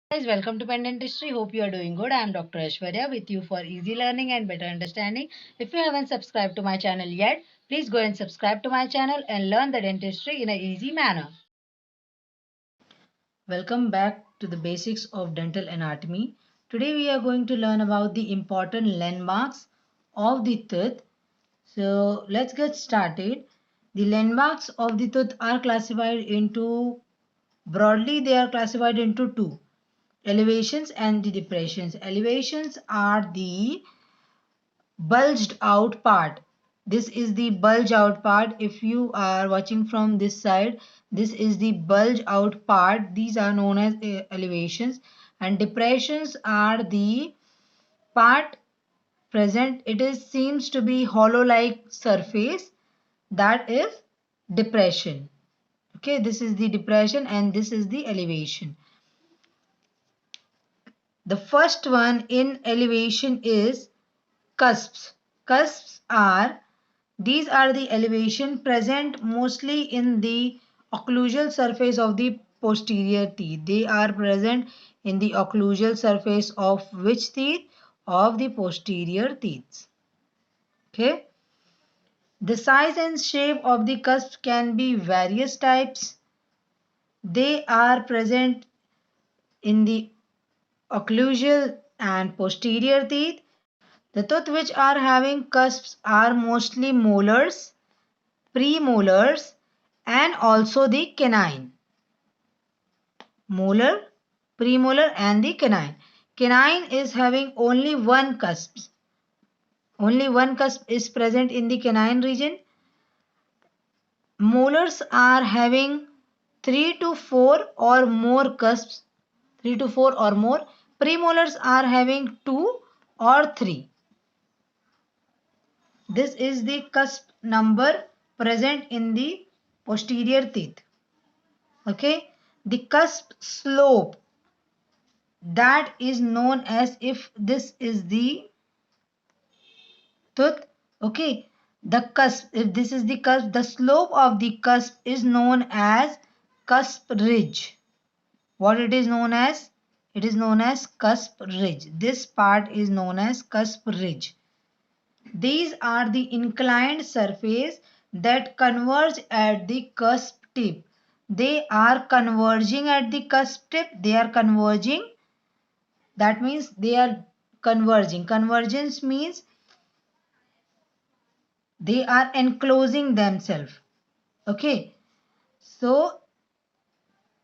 Guys, welcome to Pen Dentistry. Hope you are doing good. I am Dr. Aishwarya with you for easy learning and better understanding. If you haven't subscribed to my channel yet, please go and subscribe to my channel and learn the dentistry in an easy manner. Welcome back to the basics of dental anatomy. Today we are going to learn about the important landmarks of the tooth. So let's get started. The landmarks of the tooth are classified into broadly they are classified into two: elevations and the depressions. Elevations are the bulged out part. This is the bulge out part. If you are watching from this side, this is the bulge out part. These are known as elevations, and depressions are the part present. It is seems to be hollow like surface, that is depression. Okay, this is the depression and this is the elevation. The first one in elevation is cusps. Cusps are These are the elevation present mostly in the occlusal surface of the posterior teeth. They are present in the occlusal surface of which teeth? Of the posterior teeth. Okay. The size and shape of the cusp can be various types. They are present in the occlusal and posterior teeth. The teeth which are having cusps are mostly molars, premolars, and also the canine. Molar, premolar, and the canine. Canine is having only one cusp. Only one cusp is present in the canine region. Molars are having 3 to 4 or more cusps. 3 to 4 or more. Premolars are having 2 or 3. This is the cusp number present in the posterior teeth. Okay. The cusp slope, that is known as, if this is the tooth, okay, the cusp, if this is the cusp, the slope of the cusp is known as cusp ridge. What it is known as? It is known as cusp ridge. This part is known as cusp ridge. These are the inclined surface that converge at the cusp tip. They are converging at the cusp tip. They are converging. That means they are converging. Convergence means they are enclosing themselves. Okay. So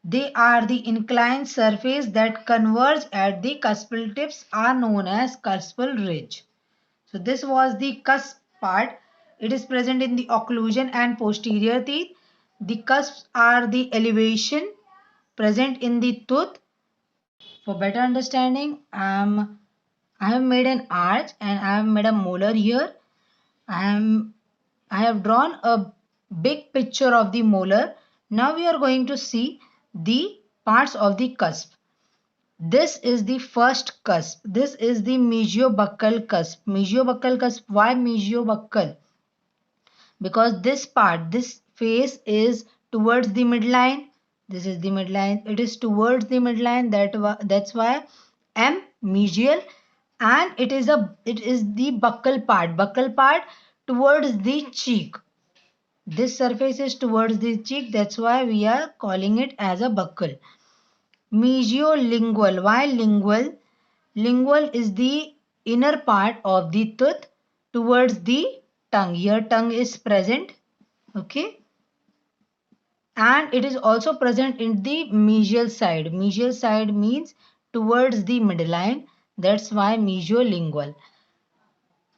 they are the inclined surface that converge at the cuspal tips are known as cuspal ridge. So this was the cusp part. It is present in the occlusion and posterior teeth. The cusps are the elevation present in the tooth. For better understanding, I have made an arch and I have made a molar here. I have drawn a big picture of the molar. Now we are going to see the parts of the cusp. This is the first cusp. This is the mesiobulbar cusp. Mesiobulbar cusp. Why mesiobulbar? Because this part, this face is towards the midline. This is the midline. It is towards the midline. That's why M mesial, and it is the buccal part. Buccal part towards the cheek. This surface is towards the cheek. That's why we are calling it as a buccal. Mesiolingual. Why lingual? Lingual is the inner part of the tooth towards the tongue. Here tongue is present. Okay. And it is also present in the mesial side. Mesial side means towards the midline. That's why mesiolingual.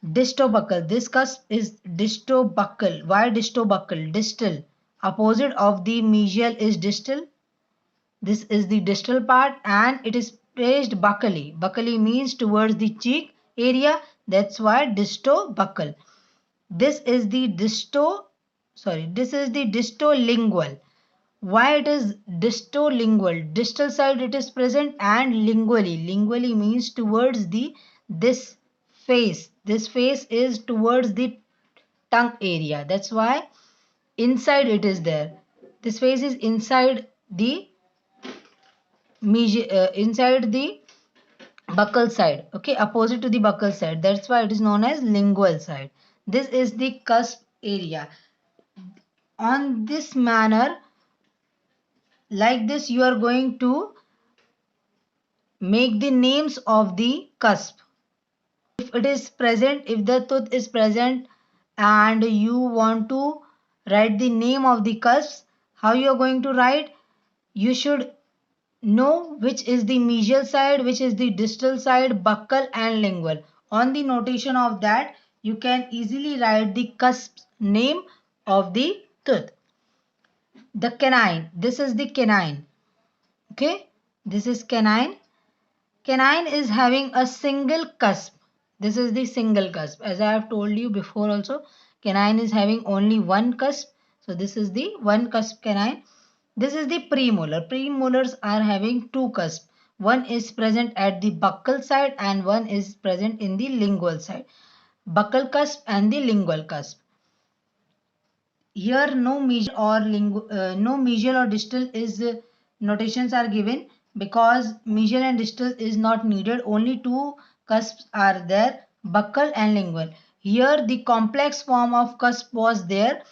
Distobuccal. This cusp is distobuccal. Why distobuccal? Distal. Opposite of the mesial is distal. This is the distal part and it is placed buccally. Buccally means towards the cheek area. That's why distobuccal. This is the distolingual. Why it is distolingual? Distal side it is present and lingually. Lingually means towards the this face. This face is towards the tongue area. That's why inside it is there. This face is inside the inside the buccal side, okay, opposite to the buccal side. That's why it is known as lingual side. This is the cusp area. On this manner, like this, you are going to make the names of the cusp. If it is present, if the tooth is present and you want to write the name of the cusp, how you are going to write? You should know which is the mesial side, which is the distal side, buccal and lingual. On the notation of that, you can easily write the cusp name of the tooth. The canine, this is the canine. Okay, this is canine. Canine is having a single cusp. This is the single cusp. As I have told you before also, canine is having only one cusp. So this is the one cusp canine. This is the premolar. Premolars are having two cusps. One is present at the buccal side and one is present in the lingual side. Buccal cusp and the lingual cusp. Here no mesial or distal is notations are given because mesial and distal is not needed. Only two cusps are there, buccal and lingual. Here the complex form of cusp was there,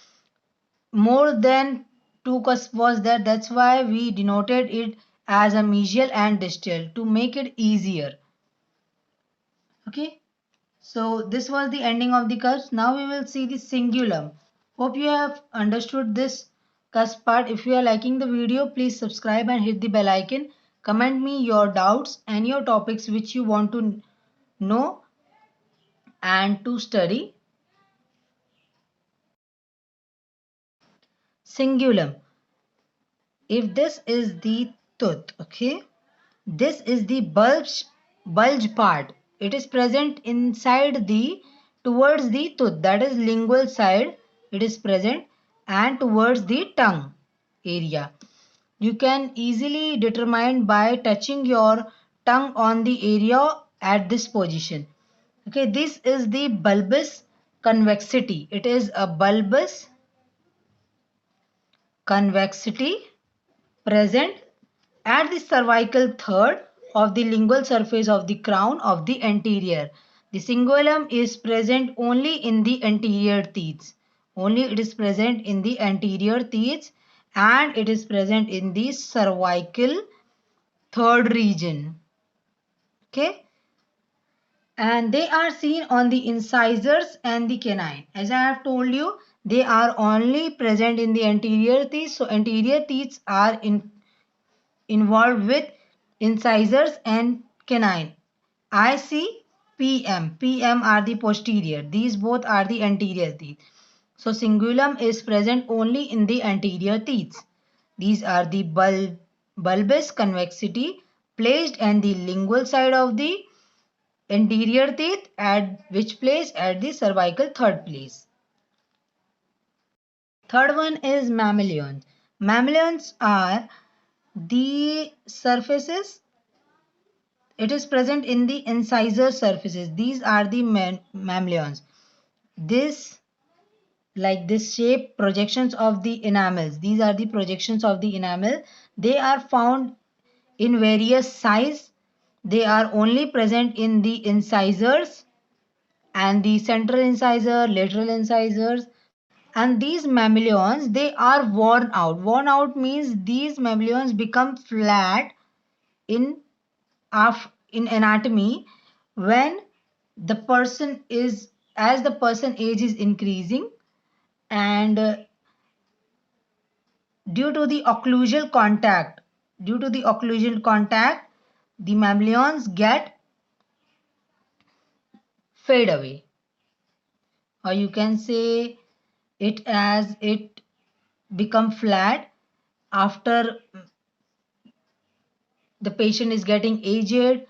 more than two cusp was there. That's why we denoted it as a mesial and distal to make it easier. Okay. So this was the ending of the cusp. Now we will see the cingulum. Hope you have understood this cusp part. If you are liking the video, please subscribe and hit the bell icon. Comment me your doubts and your topics which you want to know and to study. Cingulum. If this is the tooth, okay, this is the bulge part. It is present inside the towards the tooth, that is lingual side. It is present and towards the tongue area. You can easily determine by touching your tongue on the area at this position. Okay, this is the bulbous convexity. It is a bulbous convexity present at the cervical third of the lingual surface of the crown of the anterior. The cingulum is present only in the anterior teeth. Only it is present in the anterior teeth and it is present in the cervical third region. Okay. And they are seen on the incisors and the canine. As I have told you, they are only present in the anterior teeth. So anterior teeth are involved with incisors and canine. IC, PM. PM are the posterior. These both are the anterior teeth. So cingulum is present only in the anterior teeth. These are the bulbous convexity placed on the lingual side of the anterior teeth, at which place? At the cervical third place. Third one is mammalions. Mammalions are the surfaces. It is present in the incisor surfaces. These are the mammalions. This, like this shape, projections of the enamels. These are the projections of the enamel. They are found in various size. They are only present in the incisors and the central incisor, lateral incisors. And these mammalions, they are worn out. Worn out means these mammalions become flat in in anatomy when the person is, as the person age is increasing, and due to the occlusal contact, the mammalions get fade away, or you can say it as it become flat after the patient is getting aged.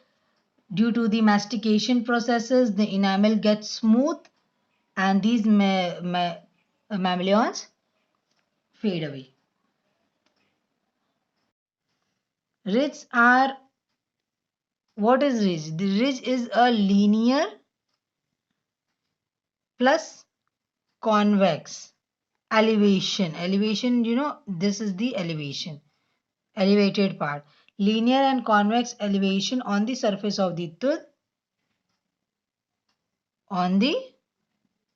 Due to the mastication processes, the enamel gets smooth and these mammalions fade away. Ridges are, what is ridge? The ridge is a linear plus convex elevation. Elevation, you know, this is the elevation, elevated part. linear and convex elevation on the surface of the tooth. On the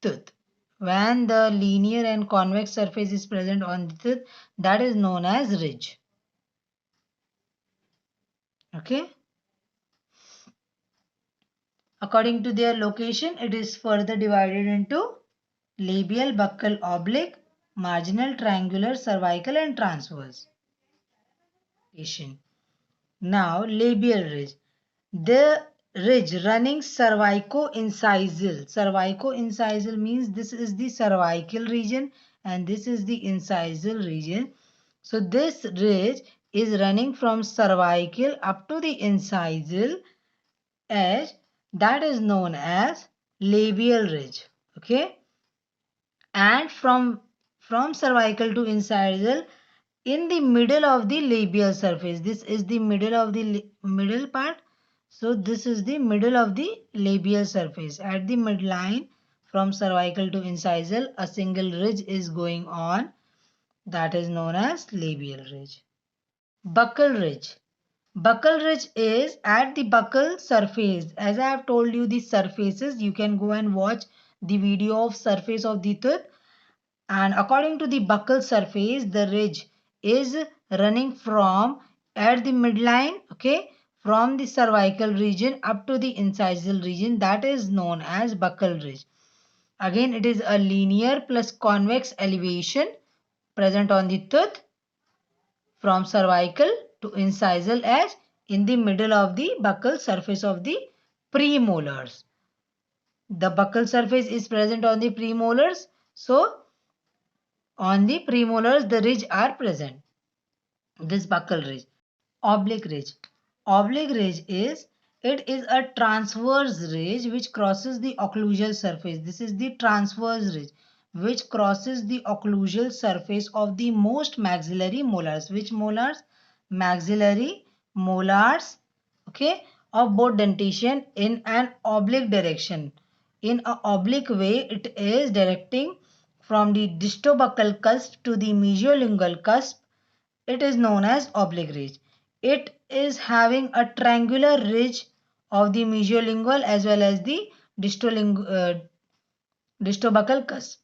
tooth. When the linear and convex surface is present on the tooth, that is known as ridge. Okay. According to their location, it is further divided into labial, buccal, oblique, marginal, triangular, cervical, and transverse. Now, labial ridge. The ridge running cervico-incisal. Cervico-incisal means this is the cervical region and this is the incisal region. So this ridge is running from cervical up to the incisal edge, that is known as labial ridge. Okay, and from cervical to incisal, in the middle of the labial surface, this is the middle of the middle part. So this is the middle of the labial surface. At the midline from cervical to incisal, a single ridge is going on, that is known as labial ridge. Buccal ridge. Buccal ridge is at the buccal surface. As I have told you the surfaces, you can go and watch the video of surface of the tooth. And according to the buccal surface, the ridge is running from at the midline, okay, from the cervical region up to the incisal region, that is known as buccal ridge. Again, it is a linear plus convex elevation present on the tooth from cervical to incisal edge in the middle of the buccal surface of the premolars. The buccal surface is present on the premolars, so on the premolars the ridge are present. This buccal ridge. Oblique ridge. Oblique ridge is, it is a transverse ridge which crosses the occlusal surface. This is the transverse ridge which crosses the occlusal surface of the most maxillary molars. Which molars? Maxillary molars, okay, of both dentition in an oblique direction. In an oblique way, it is directing from the distobuccal cusp to the mesiolingual cusp. It is known as oblique ridge. It is having a triangular ridge of the mesiolingual as well as the distobuccal cusp.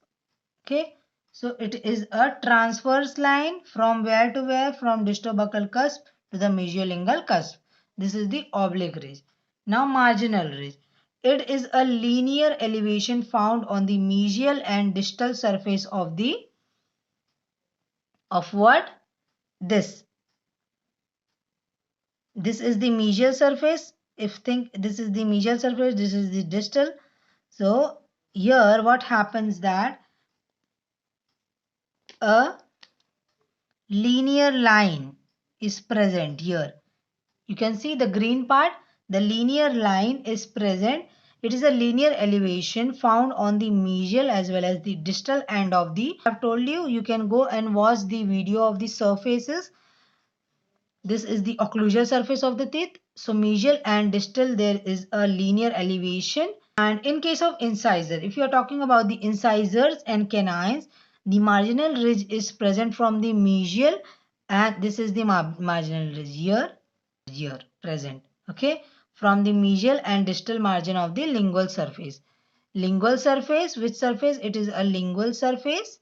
Okay, so it is a transverse line from where to where? From distobuccal cusp to the mesiolingual cusp. This is the oblique ridge. Now marginal ridge. It is a linear elevation found on the mesial and distal surface of the what? This is the mesial surface. If think this is the mesial surface, this is the distal. So here what happens that a linear line is present here. You can see the green part, the linear line is present. It is a linear elevation found on the mesial as well as the distal end of the. I have told you, you can go and watch the video of the surfaces. This is the occlusal surface of the teeth. So mesial and distal there is a linear elevation. And in case of incisor, if you are talking about the incisors and canines, the marginal ridge is present from the mesial and this is the marginal ridge here present. Okay, from the mesial and distal margin of the lingual surface. Lingual surface, which surface? It is a lingual surface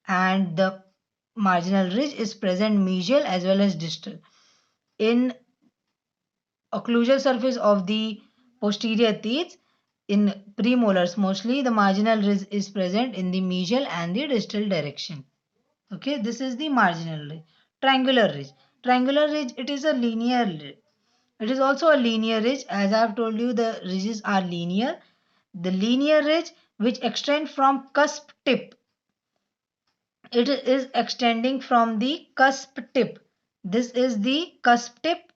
and the marginal ridge is present mesial as well as distal. In occlusal surface of the posterior teeth, in premolars mostly, the marginal ridge is present in the mesial and the distal direction. Okay, this is the marginal ridge. Triangular ridge. Triangular ridge, it is a linear ridge. It is also a linear ridge. As I have told you, the ridges are linear. The linear ridge which extend from cusp tip. It is extending from the cusp tip. This is the cusp tip.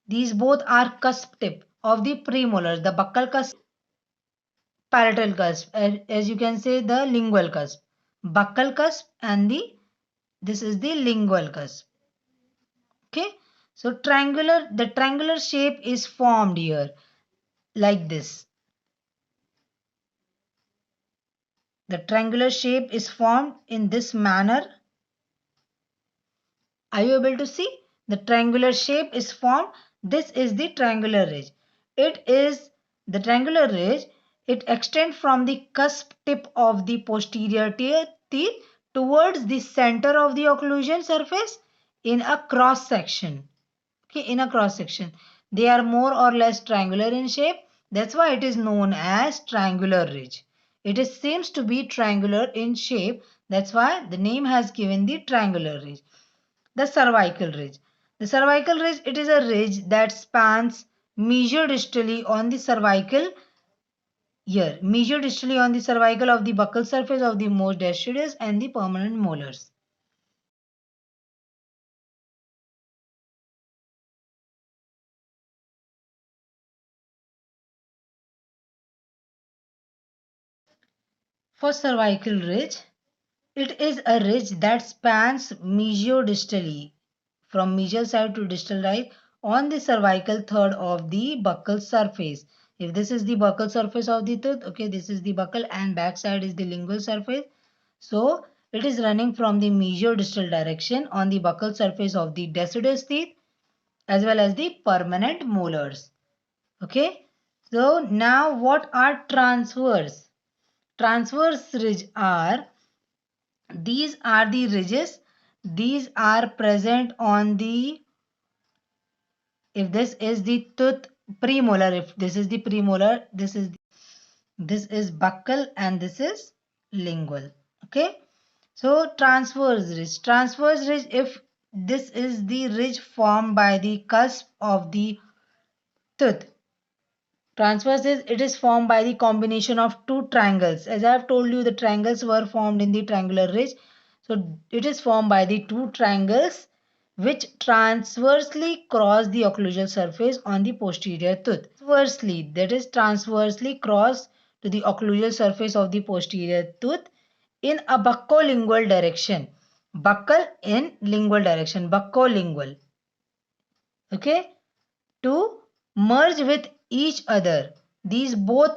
These both are cusp tip of the premolars. The buccal cusp, palatal cusp, as you can say the lingual cusp. Buccal cusp and this is the lingual cusp. Okay, so the triangular shape is formed here like this. The triangular shape is formed in this manner. Are you able to see? the triangular shape is formed. This is the triangular ridge. It is the triangular ridge. It extends from the cusp tip of the posterior teeth towards the center of the occlusal surface in a cross section. Okay, in a cross section. They are more or less triangular in shape. That's why it is known as triangular ridge. It is, seems to be triangular in shape. That's why the name has given the triangular ridge. The cervical ridge. The cervical ridge, it is a ridge that spans mesiodistally on the cervical ear. Mesiodistally on the cervical of the buccal surface of the most deciduous and the permanent molars. For cervical ridge, it is a ridge that spans mesiodistally from mesial side to distal side on the cervical third of the buccal surface. If this is the buccal surface of the tooth, okay, this is the buccal and back side is the lingual surface. So it is running from the mesiodistal direction on the buccal surface of the deciduous teeth as well as the permanent molars. Okay. So now what are transverse? Transverse ridge are, these are the ridges. These are present on the, if this is the tooth premolar, if this is the premolar, this is buccal and this is lingual. Okay. So transverse ridge, if this is the ridge formed by the cusp of the tooth. Transverse is, it is formed by the combination of two triangles. As I have told you, the triangles were formed in the triangular ridge. So it is formed by the two triangles which transversely cross the occlusal surface on the posterior tooth. Transversely, that is transversely cross to the occlusal surface of the posterior tooth in a buccolingual direction. Buccal in lingual direction, buccolingual. Okay, to merge with each other. These both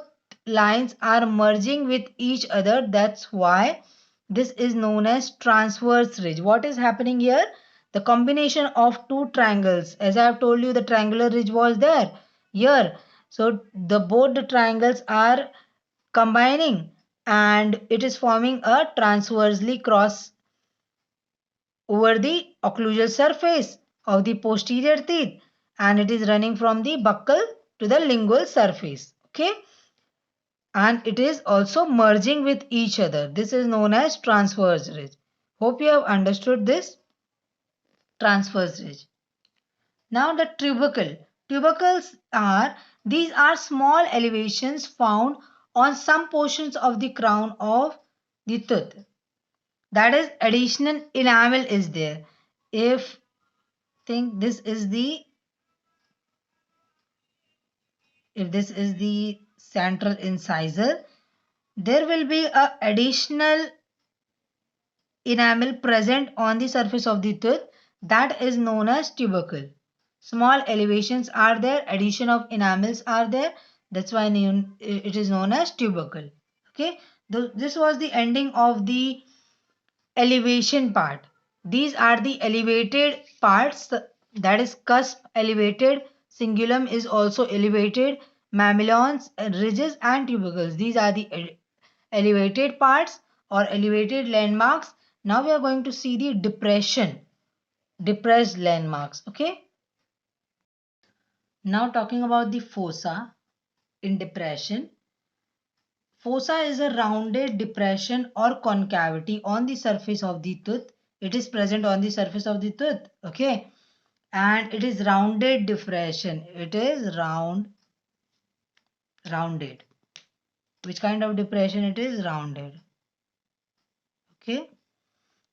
lines are merging with each other. That's why this is known as transverse ridge. What is happening here? The combination of two triangles. As I have told you, the triangular ridge was there here. So the both the triangles are combining and it is forming a transversely cross over the occlusal surface of the posterior teeth, and it is running from the buccal to the lingual surface. Okay, and it is also merging with each other. This is known as transverse ridge. Hope you have understood this transverse ridge. Now the tubercle. Tubercles are, these are small elevations found on some portions of the crown of the tooth. That is, additional enamel is there. If think this is the, if this is the central incisor, there will be a additional enamel present on the surface of the tooth, that is known as tubercle. Small elevations are there, addition of enamels are there, that's why it is known as tubercle. Okay, this was the ending of the elevation part. These are the elevated parts, that is cusp elevated, cingulum is also elevated, mamelons, ridges and tubercles. These are the elevated parts or elevated landmarks. Now we are going to see the depressed landmarks. Okay. Now talking about the fossa in depression. Fossa is a rounded depression or concavity on the surface of the tooth. It is present on the surface of the tooth. Okay. And it is rounded depression. It is rounded. Which kind of depression it is? Rounded. Okay.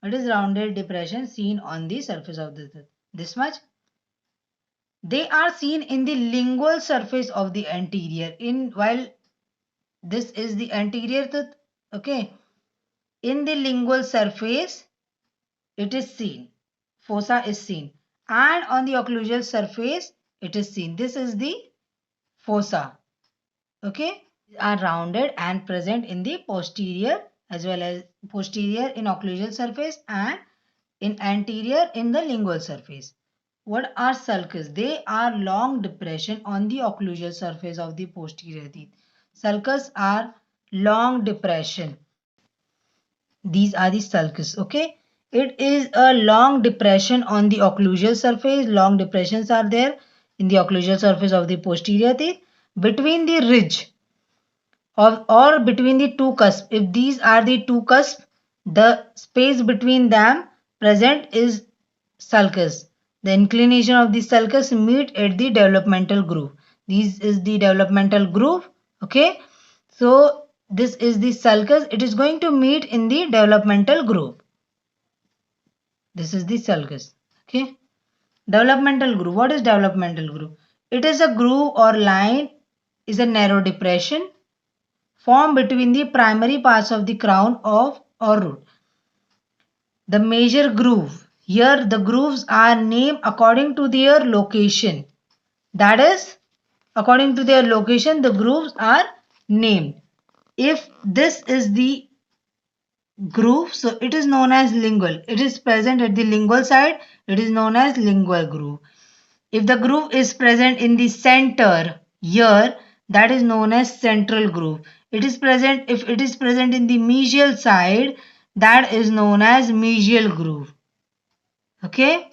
It is rounded depression seen on the surface of the tooth. This much. They are seen in the lingual surface of the anterior. In while this is the anterior tooth. Okay. In the lingual surface, it is seen. Fossa is seen. And on the occlusal surface, it is seen. This is the fossa. Okay. Are rounded and present in the posterior as well as posterior in occlusal surface and in anterior in the lingual surface. What are sulcus? They are long depression on the occlusal surface of the posterior teeth. Sulcus are long depression. These are the sulcus, okay? It is a long depression on the occlusal surface. Long depressions are there in the occlusal surface of the posterior teeth between the ridge or between the two cusps. If these are the two cusps, the space between them present is sulcus. The inclination of the sulcus meet at the developmental groove. This is the developmental groove. Okay. So this is the sulcus. It is going to meet in the developmental groove. This is the sulcus. Okay. Developmental groove. What is developmental groove? It is a groove or line, is a narrow depression formed between the primary parts of the crown of or root. The major groove. Here the grooves are named according to their location. That is, according to their location, the grooves are named. If this is the groove, so it is known as lingual. It is present at the lingual side. It is known as lingual groove. If the groove is present in the center here, that is known as central groove. It is present if it is present in the mesial side, that is known as mesial groove. Okay.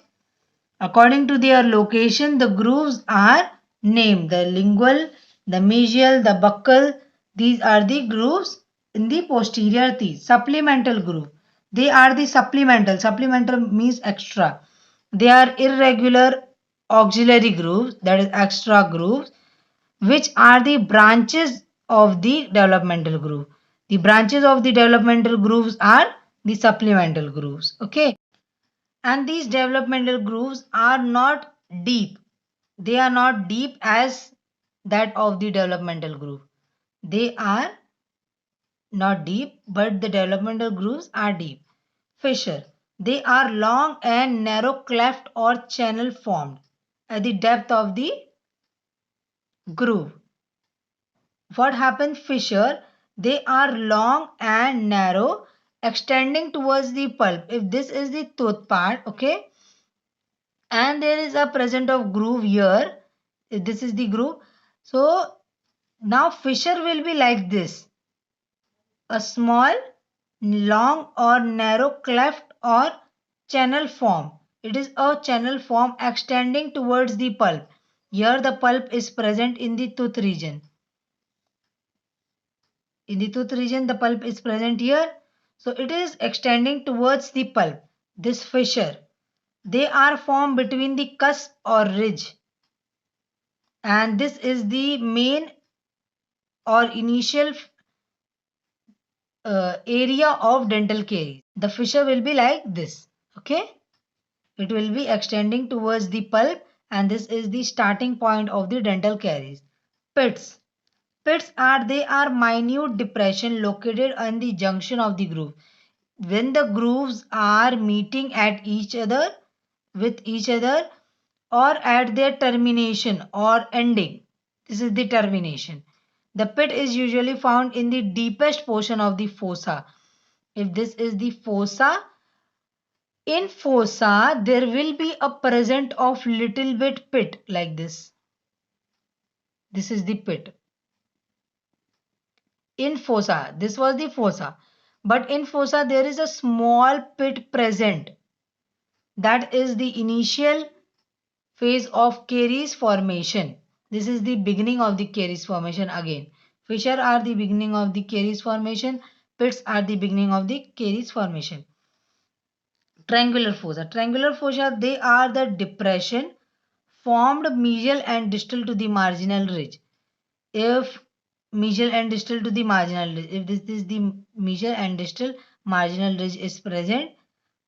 According to their location, the grooves are named. The lingual, the mesial, the buccal. These are the grooves in the posterior teeth. Supplemental groove. They are the supplemental. Supplemental means extra. They are irregular auxiliary grooves, that is extra grooves, which are the branches of the developmental groove. The branches of the developmental grooves are the supplemental grooves. Okay. And these developmental grooves are not deep. They are not deep as that of the developmental groove. They are not deep, but the developmental grooves are deep. Fissure. They are long and narrow cleft or channel formed at the depth of the groove. What happens? Fissure. They are long and narrow, extending towards the pulp. If this is the tooth part, okay, and there is a present of groove here, this is the groove. So now fissure will be like this: a small, long or narrow cleft or channel form. It is a channel form extending towards the pulp. Here the pulp is present in the tooth region. In the tooth region, the pulp is present here. So it is extending towards the pulp. This fissure, they are formed between the cusp or ridge, and this is the main or initial area of dental caries. The fissure will be like this. Okay. It will be extending towards the pulp, and this is the starting point of the dental caries. Pits. Pits are, they are minute depression located on the junction of the groove. When the grooves are meeting at each other, with each other, or at their termination or ending. This is the termination. The pit is usually found in the deepest portion of the fossa. If this is the fossa, in fossa there will be a present of little bit pit like this. This is the pit. In fossa, this was the fossa. But in fossa there is a small pit present. That is the initial phase of caries formation. This is the beginning of the caries formation again. Fissure are the beginning of the caries formation. Pits are the beginning of the caries formation. Triangular fossa. Triangular fossa, they are the depression formed mesial and distal to the marginal ridge. If mesial and distal to the marginal ridge, if this is the mesial and distal marginal ridge is present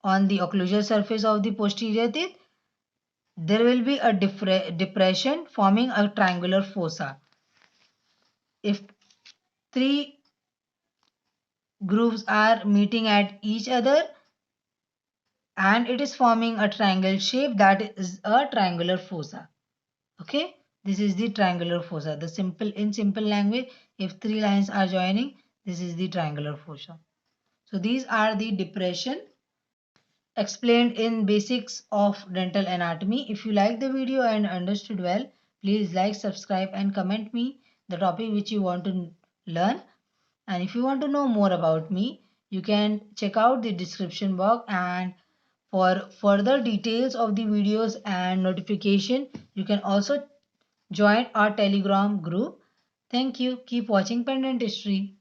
on the occlusal surface of the posterior teeth, there will be a depression forming a triangular fossa. If three grooves are meeting at each other and it is forming a triangle shape, that is a triangular fossa. Okay, this is the triangular fossa. The simple language, if three lines are joining, this is the triangular fossa. So these are the depression explained in basics of dental anatomy. If you like the video and understood well, please like, subscribe and comment me the topic which you want to learn. And if you want to know more about me, you can check out the description box, and for further details of the videos and notification, you can also join our Telegram group. Thank you. Keep watching Pendant History.